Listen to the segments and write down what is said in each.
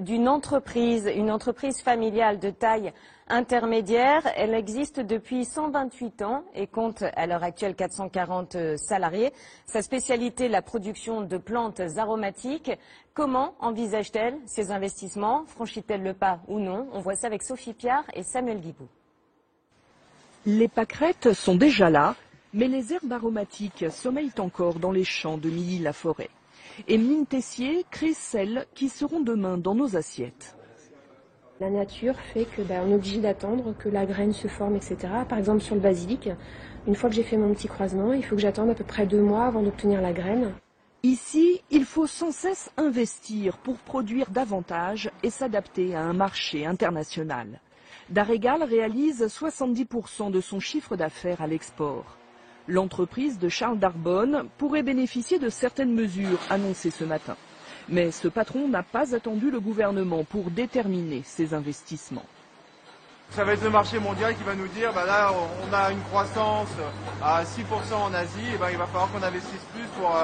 D'une entreprise, une entreprise familiale de taille intermédiaire. Elle existe depuis 128 ans et compte à l'heure actuelle 440 salariés. Sa spécialité, la production de plantes aromatiques. Comment envisage-t-elle ces investissements? Franchit-elle le pas ou non? On voit ça avec Sophie Piard et Samuel Guibaud. Les pâquerettes sont déjà là, mais les herbes aromatiques sommeillent encore dans les champs de Milly-la-Forêt. Emeline Tessier crée celles qui seront demain dans nos assiettes. La nature fait que on est obligé d'attendre que la graine se forme, etc. Par exemple sur le basilic, une fois que j'ai fait mon petit croisement, il faut que j'attende à peu près 2 mois avant d'obtenir la graine. Ici, il faut sans cesse investir pour produire davantage et s'adapter à un marché international. Darégal réalise 70% de son chiffre d'affaires à l'export. L'entreprise de Charles Darbonne pourrait bénéficier de certaines mesures annoncées ce matin. Mais ce patron n'a pas attendu le gouvernement pour déterminer ses investissements. Ça va être le marché mondial qui va nous dire, là on a une croissance à 6% en Asie, et il va falloir qu'on investisse plus pour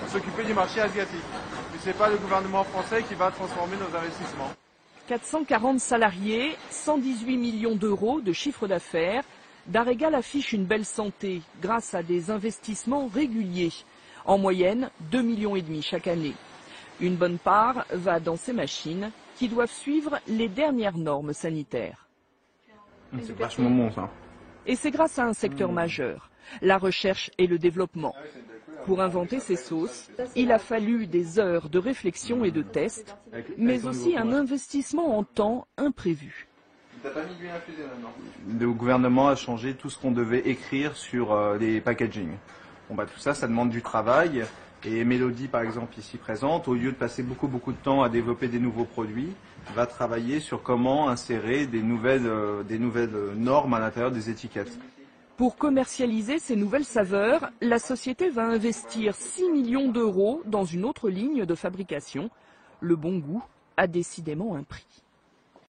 s'occuper du marché asiatique. Mais ce n'est pas le gouvernement français qui va transformer nos investissements. 440 salariés, 118 millions d'euros de chiffre d'affaires. Darégal affiche une belle santé grâce à des investissements réguliers. En moyenne, 2,5 millions chaque année. Une bonne part va dans ces machines qui doivent suivre les dernières normes sanitaires. C'est vachement bon ça. Et c'est grâce à un secteur majeur, la recherche et le développement. Pour inventer ces sauces, il a fallu des heures de réflexion et de tests, mais aussi un investissement en temps imprévu. Le gouvernement a changé tout ce qu'on devait écrire sur les packaging. Tout ça, ça demande du travail. Et Mélodie, par exemple, ici présente, au lieu de passer beaucoup de temps à développer des nouveaux produits, va travailler sur comment insérer des nouvelles normes à l'intérieur des étiquettes. Pour commercialiser ces nouvelles saveurs, la société va investir 6 millions d'euros dans une autre ligne de fabrication. Le bon goût a décidément un prix.